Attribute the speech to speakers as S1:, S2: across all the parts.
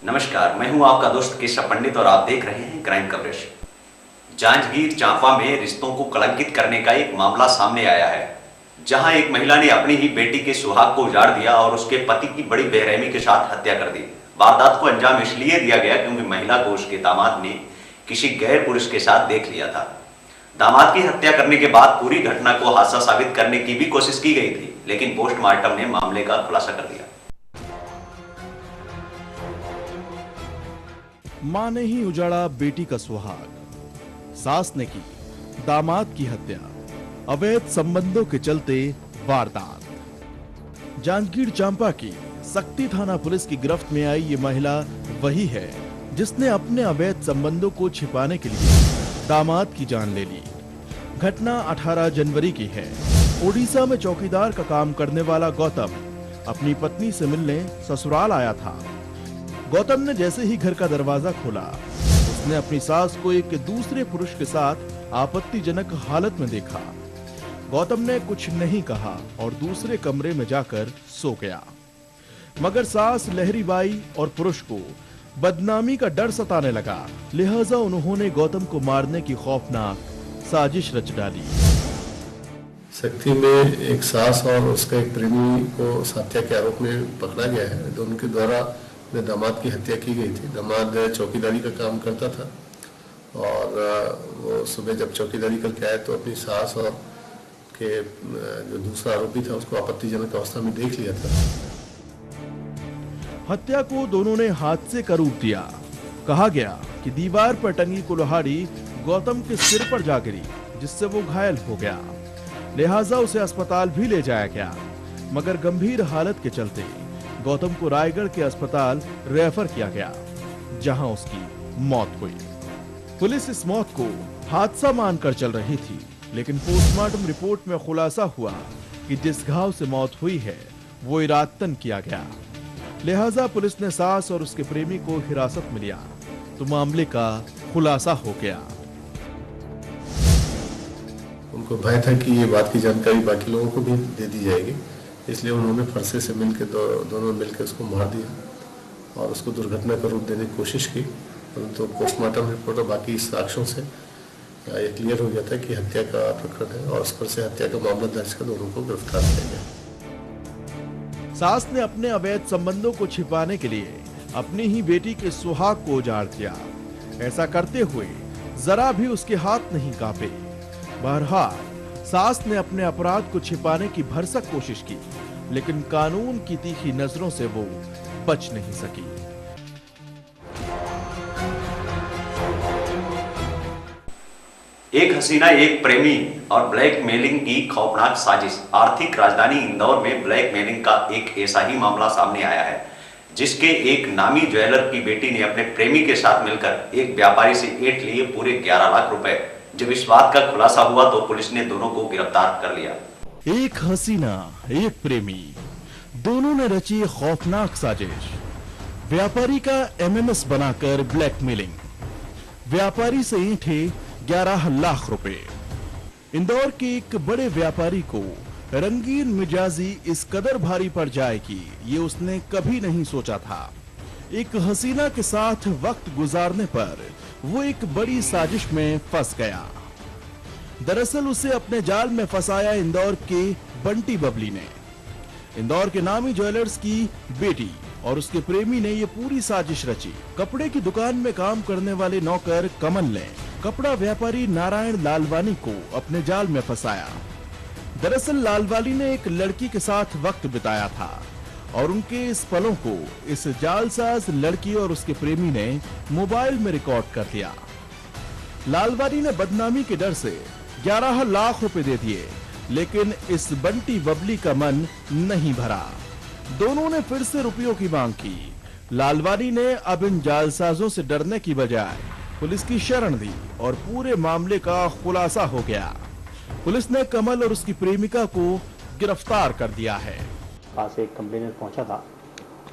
S1: नमस्कार, मैं हूं आपका दोस्त केशव पंडित और आप देख रहे हैं क्राइम कवरेज। जांजगीर चांपा में रिश्तों को कलंकित करने का एक मामला सामने आया है, जहां एक महिला ने अपनी ही बेटी के सुहाग को उजाड़ दिया और उसके पति की बड़ी बेरहमी के साथ हत्या कर दी। वारदात को अंजाम इसलिए दिया गया क्योंकि महिला को उसके दामाद ने किसी गैर पुरुष के साथ देख लिया था। दामाद की हत्या करने के बाद पूरी घटना को हादसा साबित करने की भी कोशिश की गई थी, लेकिन पोस्टमार्टम ने मामले का खुलासा कर दिया।
S2: मां ने ही उजाड़ा बेटी का सुहाग, सास ने की दामाद की हत्या, अवैध संबंधों के चलते वारदात। जांजगीर चांपा की सक्ती थाना पुलिस की गिरफ्त में आई ये महिला वही है जिसने अपने अवैध संबंधों को छिपाने के लिए दामाद की जान ले ली। घटना 18 जनवरी की है। ओडिशा में चौकीदार का काम करने वाला गौतम अपनी पत्नी से मिलने ससुराल आया था। गौतम ने जैसे ही घर का दरवाजा खोला, उसने अपनी सास को एक दूसरे पुरुष के साथ आपत्तिजनक हालत में देखा। गौतम ने कुछ नहीं कहा और दूसरे कमरे में जाकर सो गया, मगर सास लहरीबाई और पुरुष को बदनामी का डर सताने लगा, लिहाजा उन्होंने गौतम को मारने की खौफनाक साजिश रच डाली।
S3: सक्ती में एक सास और उसका एक प्रेमी को हत्या के आरोप में पकड़ा गया है। दोनों के द्वारा दामाद की हत्या की गई थी। दामाद चौकीदारी का काम करता था और वो सुबह जब चौकीदारी करके आए तो अपनी सास और के जो दूसरा आरोपी था उसको आपत्तिजनक अवस्था में देख लिया था।
S2: हत्या को दोनों ने हादसे का रूप दिया। कहा गया कि दीवार पर टंगी कुल्हाड़ी गौतम के सिर पर जा गिरी, जिससे वो घायल हो गया। लिहाजा उसे अस्पताल भी ले जाया गया, मगर गंभीर हालत के चलते गौतम को रायगढ़ के अस्पताल रेफर किया गया, जहां उसकी मौत हुई। पुलिस इस मौत को हादसा मानकर चल रही थी, लेकिन पोस्टमार्टम रिपोर्ट में खुलासा हुआ कि जिस घाव से मौत हुई है वो इरादतन किया गया। लिहाजा पुलिस ने सास और उसके प्रेमी को हिरासत में लिया तो मामले का खुलासा हो गया।
S3: उनको भय था कि ये बात की जानकारी बाकी लोगों को भी दे दी जाएगी, इसलिए उन्होंने फरसे से मिलकर दोनों मिलकर उसको मार दिया और उसको दुर्घटना का रूप देने की कोशिश की। परंतु पोस्टमार्टम रिपोर्ट और बाकी साक्ष्यों से ये क्लियर हो गया था कि हत्या का प्रकरण है और उस पर से हत्या का मामला दर्ज कर दोनों को गिरफ्तार किया गया।
S2: सास ने अपने अवैध संबंधों को छिपाने के लिए अपनी ही बेटी के सुहाग को उजाड़ दिया। ऐसा करते हुए जरा भी उसके हाथ नहीं कांपे। बहरहाल सास ने अपने अपराध को छिपाने की भरसक कोशिश की, लेकिन कानून की तीखी नजरों से वो बच नहीं सकी।
S1: एक हसीना एक प्रेमी और ब्लैकमेलिंग की खौफनाक साजिश। आर्थिक राजधानी इंदौर में ब्लैकमेलिंग का एक ऐसा ही मामला सामने आया है, जिसके एक नामी ज्वेलर की बेटी ने अपने प्रेमी के साथ मिलकर एक व्यापारी से ऐंठ लिए पूरे 11 लाख रुपए। जब इस बात का खुलासा हुआ तो पुलिस ने दोनों को गिरफ्तार कर लिया।
S2: एक हसीना एक प्रेमी, दोनों ने रची खौफनाक साजिश। व्यापारी का एमएमएस बनाकर ब्लैकमेलिंग, व्यापारी से ऐंठे 11 लाख रुपए। इंदौर के एक बड़े व्यापारी को रंगीन मिजाजी इस कदर भारी पड़ जाएगी, ये उसने कभी नहीं सोचा था। एक हसीना के साथ वक्त गुजारने पर वो एक बड़ी साजिश में फंस गया। दरअसल उसे अपने जाल में फंसाया इंदौर के बंटी बबली ने। इंदौर के नामी ज्वेलर्स की बेटी और उसके प्रेमी ने ये पूरी साजिश रची। कपड़े की दुकान में काम करने वाले नौकर कमल ने कपड़ा व्यापारी नारायण लालवानी को अपने जाल में फंसाया। दरअसल लालवानी ने एक लड़की के साथ वक्त बिताया था और उनके इस पलों को इस जालसाज लड़की और उसके प्रेमी ने मोबाइल में रिकॉर्ड कर लिया। लालवानी ने बदनामी के डर से 11 लाख रुपए दे दिए, लेकिन इस बंटी बबली का मन नहीं भरा। दोनों ने फिर से रुपयों की मांग की। लालवानी ने अब इन जालसाजों से डरने की बजाय पुलिस की शरण दी और पूरे मामले का खुलासा हो गया। पुलिस ने कमल और उसकी प्रेमिका को गिरफ्तार कर दिया है।
S4: पास एक कंप्लेनेंट पहुंचा था,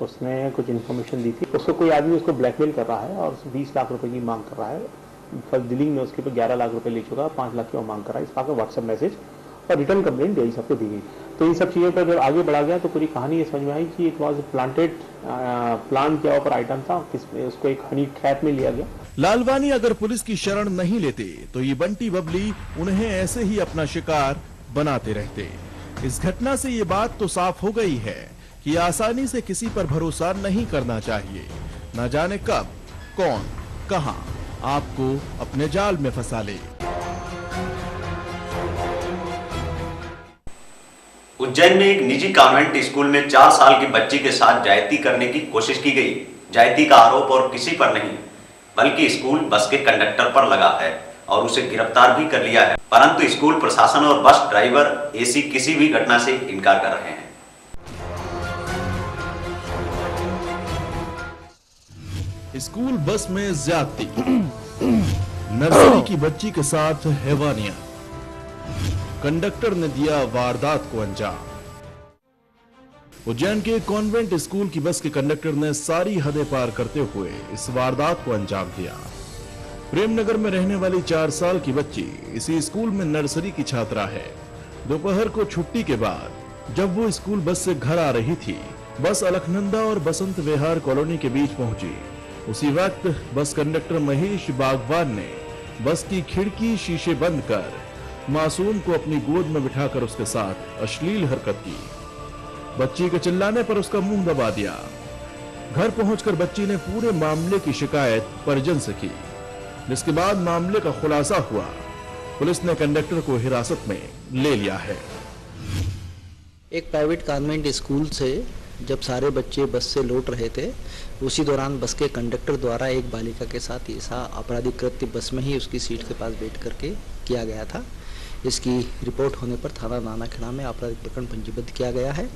S4: उसने कुछ इन्फॉर्मेशन दी थी। उसको कोई आदमी उसको ब्लैकमेल कर रहा है और 20 लाख रुपए की मांग कर रहा है। फर्स्ट डीलिंग में उसके ऊपर 11 लाख रुपए ले चुका, 5 लाख की और मांग कर रहा है। इस बात का व्हाट्सएप मैसेज और रिटर्न कंप्लेंट यही सबको दी गई। तो इन सब चीज़ों पर जब आगे बढ़ा गया तो पूरी कहानी ये समझ में आई कि इट वॉज प्लांटेड प्लांट के ऊपर आइटम था, उसको एक हनी ट्रैप में लिया गया।
S2: लालवानी अगर पुलिस की शरण नहीं लेते तो ये बंटी बबली उन्हें ऐसे ही अपना शिकार बनाते रहते। इस घटना से ये बात तो साफ हो गई है कि आसानी से किसी पर भरोसा नहीं करना चाहिए। न जाने कब कौन कहां आपको अपने जाल में फंसा ले।
S1: उज्जैन में एक निजी कॉन्वेंट स्कूल में 4 साल की बच्ची के साथ जायती करने की कोशिश की गई। जायती का आरोप और किसी पर नहीं बल्कि स्कूल बस के कंडक्टर पर लगा है और उसे गिरफ्तार भी कर लिया है, परंतु स्कूल प्रशासन और बस ड्राइवर ऐसी किसी भी घटना से इनकार कर रहे हैं।
S2: स्कूल बस में ज्यादती, नर्सरी की बच्ची के साथ हैवानियत, कंडक्टर ने दिया वारदात को अंजाम। उज्जैन के कॉन्वेंट स्कूल की बस के कंडक्टर ने सारी हदें पार करते हुए इस वारदात को अंजाम दिया। प्रेमनगर में रहने वाली 4 साल की बच्ची इसी स्कूल में नर्सरी की छात्रा है। दोपहर को छुट्टी के बाद जब वो स्कूल बस से घर आ रही थी, बस अलकनंदा और बसंत विहार कॉलोनी के बीच पहुंची। उसी वक्त बस कंडक्टर महेश बागवान ने बस की खिड़की शीशे बंद कर मासूम को अपनी गोद में बिठाकर उसके साथ अश्लील हरकत की। बच्ची के चिल्लाने पर उसका मुंह दबा दिया। घर पहुंचकर बच्ची ने पूरे मामले की शिकायत परिजन से की, जिसके बाद मामले का खुलासा हुआ। पुलिस ने कंडक्टर को हिरासत में ले लिया है।
S5: एक प्राइवेट कॉन्वेंट स्कूल से जब सारे बच्चे बस से लौट रहे थे, उसी दौरान बस के कंडक्टर द्वारा एक बालिका के साथ ऐसा आपराधिक कृत्य बस में ही उसकी सीट के पास बैठ करके किया गया था। इसकी रिपोर्ट होने पर थाना नानाखेड़ा में आपराधिक प्रकरण पंजीबद्ध किया गया है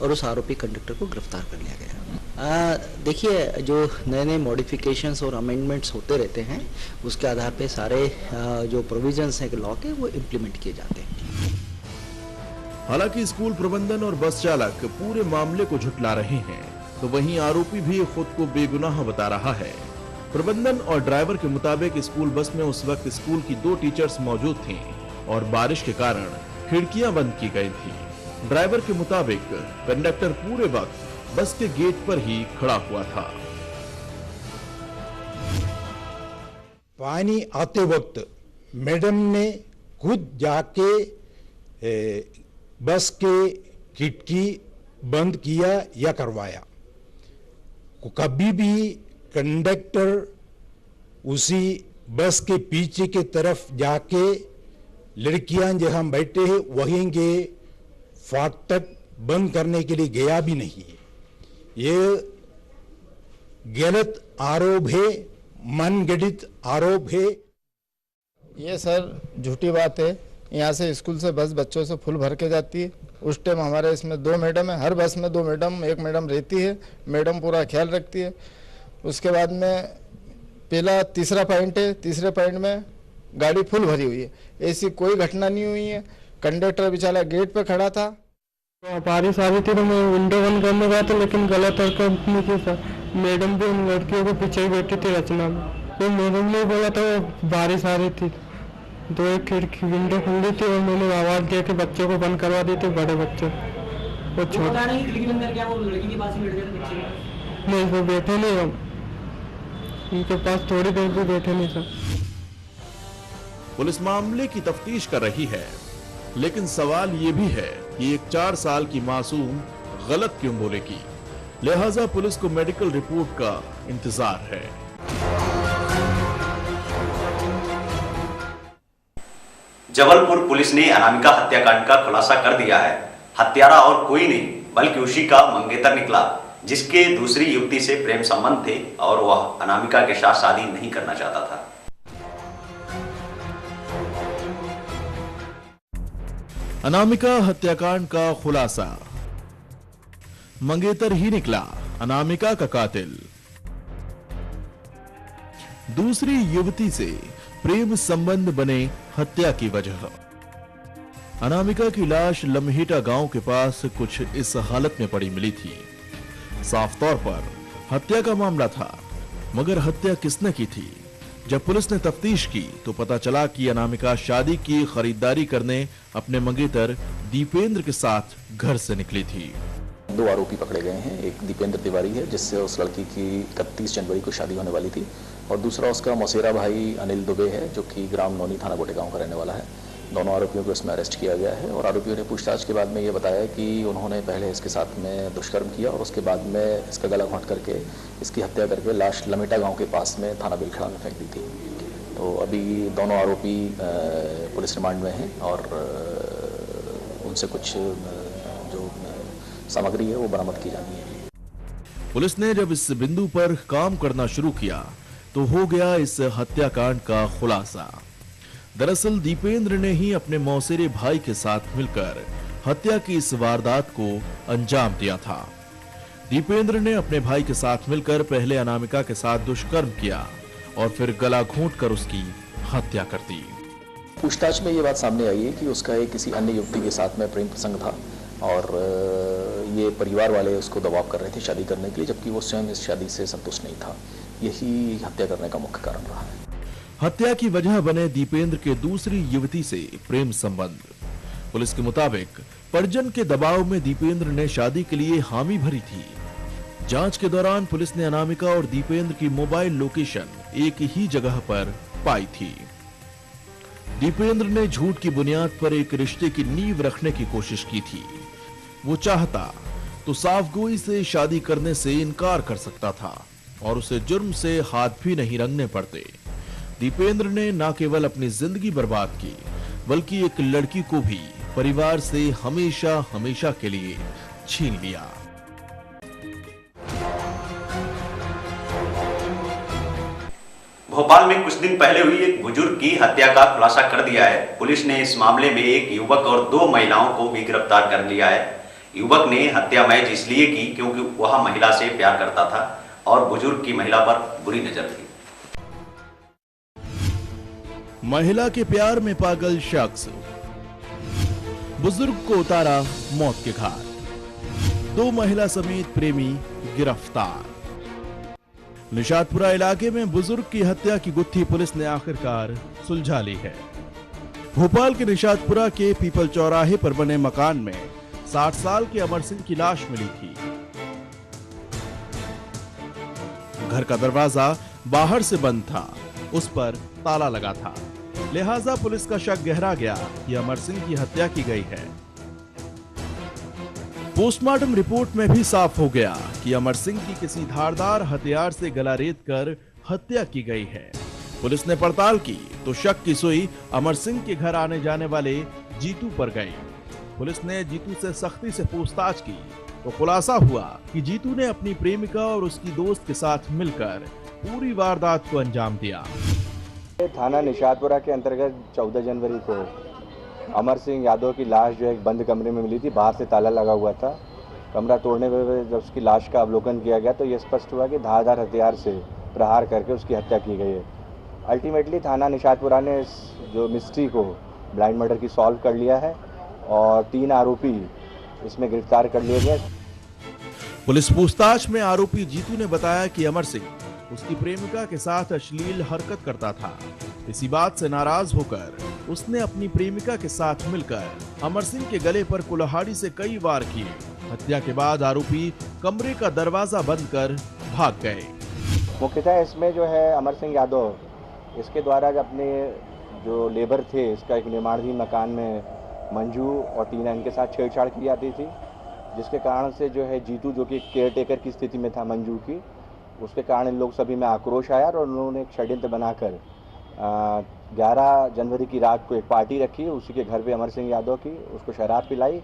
S5: और उस आरोपी कंडक्टर को गिरफ्तार कर लिया गया। देखिए, जो नए नए मॉडिफिकेशंस और अमेंडमेंट्स होते रहते हैं, उसके आधार पे सारे जो प्रोविजंस हैं लॉ के, वो इम्प्लीमेंट किए जाते हैं।
S2: हालांकि स्कूल प्रबंधन और बस चालक पूरे मामले को झुटला रहे हैं, तो वहीं आरोपी भी खुद को बेगुनाह बता रहा है। प्रबंधन और ड्राइवर के मुताबिक स्कूल बस में उस वक्त स्कूल की 2 टीचर्स मौजूद थीं और बारिश के कारण खिड़कियां बंद की गई थी। ड्राइवर के मुताबिक कंडक्टर पूरे वक्त बस के गेट पर ही खड़ा हुआ था।
S6: पानी आते वक्त मैडम ने खुद जाके बस के खिड़की बंद किया या करवाया। कभी भी कंडक्टर उसी बस के पीछे की तरफ जाके लड़कियां जहां बैठे हैं वहीं के फाटक बंद करने के लिए गया भी नहीं है। ये गलत आरोप है, मनगढ़ंत आरोप है।
S7: ये सर झूठी बात है। यहाँ से स्कूल से बस बच्चों से फुल भर के जाती है। उस टाइम हमारे इसमें 2 मैडम है, हर बस में 2 मैडम, एक मैडम रहती है। मैडम पूरा ख्याल रखती है। उसके बाद में पहला तीसरा पॉइंट है, तीसरे पॉइंट में गाड़ी फुल भरी हुई है, ऐसी कोई घटना नहीं हुई है। कंडक्टर बेचारा गेट पे खड़ा था।
S8: बारिश आ रही थी तो मैं विंडो बंद करने गया था, लेकिन गलत हरकत नहीं की सर। मैडम भी उन लड़कियों के पीछे ही बैठी थी रचना में। तो मैडम ने बोला था बारिश आ रही थी तो एक खिड़की विंडो खुली थी और मैंने आवाज दिया कि बच्चों को बंद करवा दी थी, बड़े बच्चे वो छोटे नहीं, वो बैठे नहीं, हम उनके पास थोड़ी देर भी बैठे नहीं सर।
S2: पुलिस मामले की तफ्तीश कर रही है, लेकिन सवाल ये भी है कि एक 4 साल की मासूम गलत क्यों बोलेगी। लिहाजा पुलिस को मेडिकल रिपोर्ट का इंतजार है।
S1: जबलपुर पुलिस ने अनामिका हत्याकांड का खुलासा कर दिया है। हत्यारा और कोई नहीं बल्कि उसी का मंगेतर निकला, जिसके दूसरी युवती से प्रेम संबंध थे और वह अनामिका के साथ शादी नहीं करना चाहता था।
S2: अनामिका हत्याकांड का खुलासा, मंगेतर ही निकला अनामिका का कातिल। दूसरी युवती से प्रेम संबंध बने हत्या की वजह। अनामिका की लाश लम्हेटा गांव के पास कुछ इस हालत में पड़ी मिली थी। साफ तौर पर हत्या का मामला था, मगर हत्या किसने की थी, जब पुलिस ने तफ्तीश की तो पता चला कि अनामिका शादी की खरीदारी करने अपने मंगेतर दीपेंद्र के साथ घर से निकली थी।
S9: 2 आरोपी पकड़े गए हैं। एक दीपेंद्र तिवारी है जिससे उस लड़की की 31 जनवरी को शादी होने वाली थी, और दूसरा उसका मौसेरा भाई अनिल दुबे है जो कि ग्राम नौनी थाना गोटेगांव का रहने वाला है। दोनों आरोपियों को इसमें अरेस्ट किया गया है और आरोपियों ने पूछताछ के बाद में ये बताया कि उन्होंने पहले इसके साथ में दुष्कर्म किया और उसके बाद में इसका गला घोंट करके इसकी हत्या करके लाश लमेटा गाँव के पास में थाना बिलखड़ा में फेंक दी थी। तो अभी दोनों आरोपी पुलिस रिमांड में हैं और उनसे कुछ जो सामग्री है वो बरामद की जानी है।
S2: पुलिस ने जब इस बिंदु पर काम करना शुरू किया तो हो गया इस हत्याकांड का खुलासा। दरअसल दीपेंद्र ने ही अपने मौसेरे भाई के साथ मिलकर हत्या की इस वारदात को अंजाम दिया था। दीपेंद्र ने अपने भाई के साथ मिलकर पहले अनामिका के साथ दुष्कर्म किया और फिर गला घोंटकर उसकी हत्या कर दी।
S9: पूछताछ में ये बात सामने आई है कि उसका एक किसी अन्य युवती के साथ में प्रेम प्रसंग था और ये परिवार वाले उसको दबाव कर रहे थे शादी करने के लिए, जबकि वो स्वयं इस शादी से संतुष्ट नहीं था। यही हत्या करने का मुख्य कारण रहा है।
S2: हत्या की वजह बने दीपेंद्र के दूसरी युवती से प्रेम संबंध। पुलिस के मुताबिक परिजन के दबाव में दीपेंद्र ने शादी के लिए हामी भरी थी। जांच के दौरान पुलिस ने अनामिका और दीपेंद्र की मोबाइल लोकेशन एक ही जगह पर पाई थी। दीपेंद्र ने झूठ की बुनियाद पर एक रिश्ते की नींव रखने की कोशिश की थी। वो चाहता तो साफगोई से शादी करने से इनकार कर सकता था और उसे जुर्म से हाथ भी नहीं रंगने पड़ते। दीपेंद्र ने न केवल अपनी जिंदगी बर्बाद की बल्कि एक लड़की को भी परिवार से हमेशा हमेशा के लिए छीन लिया।
S1: भोपाल में कुछ दिन पहले हुई एक बुजुर्ग की हत्या का खुलासा कर दिया है। पुलिस ने इस मामले में एक युवक और 2 महिलाओं को भी गिरफ्तार कर लिया है। युवक ने हत्या महज इसलिए की क्योंकि वह महिला से प्यार करता था और बुजुर्ग की महिला पर बुरी नजर थी।
S2: महिला के प्यार में पागल शख्स बुजुर्ग को उतारा मौत के घाट। 2 महिला समेत प्रेमी गिरफ्तार। निशातपुरा इलाके में बुजुर्ग की हत्या की गुत्थी पुलिस ने आखिरकार सुलझा ली है। भोपाल के निशातपुरा के पीपल चौराहे पर बने मकान में 60 साल के अमर सिंह की लाश मिली थी। घर का दरवाजा बाहर से बंद था, उस पर ताला लगा था, लिहाजा पुलिस का शक गहरा गया कि अमर सिंह की हत्या की गई है। पोस्टमार्टम रिपोर्ट में भी साफ हो गया कि अमर सिंह की किसी धारदार हथियार से गला रेत कर हत्या की गई है। पुलिस ने पड़ताल की तो शक की सुई अमर सिंह के घर आने जाने वाले जीतू पर गई। पुलिस ने जीतू से सख्ती से पूछताछ की तो खुलासा हुआ कि जीतू ने अपनी प्रेमिका और उसकी दोस्त के साथ मिलकर पूरी वारदात को अंजाम दिया।
S10: थाना निशातपुरा के अंतर्गत 14 जनवरी को अमर सिंह यादव की लाश जो एक बंद कमरे में मिली थी। बाहर से ताला लगा हुआ था। कमरा तोड़ने में जब उसकी लाश का अवलोकन किया गया तो ये स्पष्ट हुआ कि धारदार हथियार से प्रहार करके उसकी हत्या की गई है। अल्टीमेटली थाना निशातपुरा ने इस जो मिस्ट्री को ब्लाइंड मर्डर की सॉल्व कर लिया है और 3 आरोपी इसमें गिरफ्तार कर लिए गए।
S2: पुलिस पूछताछ में आरोपी जीतू ने बताया कि अमर सिंह उसकी प्रेमिका के साथ अश्लील हरकत करता था। इसी बात से नाराज होकर उसने अपनी प्रेमिका के साथ मिलकर अमर सिंह के गले पर कुल्हाड़ी से कई वार किए। हत्या के बाद आरोपी कमरे का दरवाजा बंद कर भाग गए।
S10: मुख्यतः इसमें जो है अमर सिंह यादव इसके द्वारा अपने जो लेबर थे इसका एक निर्माणाधीन मकान में मंजू और टीना इनके साथ छेड़छाड़ की जाती थी, जिसके कारण से जो है जीतू जो कि केयर टेकर की स्थिति में था मंजू की, उसके कारण इन लोग सभी में आक्रोश आया और उन्होंने एक षड्यंत्र बनाकर 11 जनवरी की रात को एक पार्टी रखी। उसी के घर पे अमर सिंह यादव की उसको शराब पिलाई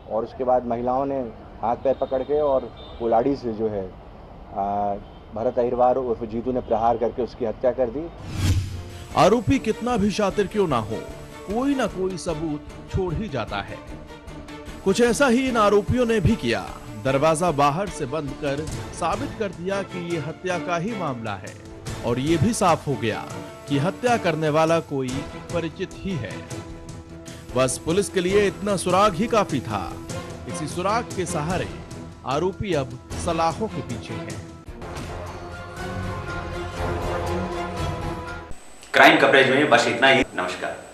S10: और उसके बाद महिलाओं ने हाथ पैर पकड़ के और कुल्हाड़ी से जो है भरत अहिरवार उर्फ जीतू ने प्रहार करके उसकी हत्या कर दी।
S2: आरोपी कितना भी शातिर क्यों ना हो, कोई ना कोई सबूत छोड़ ही जाता है। कुछ ऐसा ही इन आरोपियों ने भी किया। दरवाजा बाहर से बंद कर साबित कर दिया कि ये हत्या का ही मामला है और ये भी साफ हो गया कि हत्या करने वाला कोई परिचित ही है। बस पुलिस के लिए इतना सुराग ही काफी था। इसी सुराग के सहारे आरोपी अब सलाखों के पीछे है।
S1: क्राइम कवरेज में बस इतना ही। नमस्कार।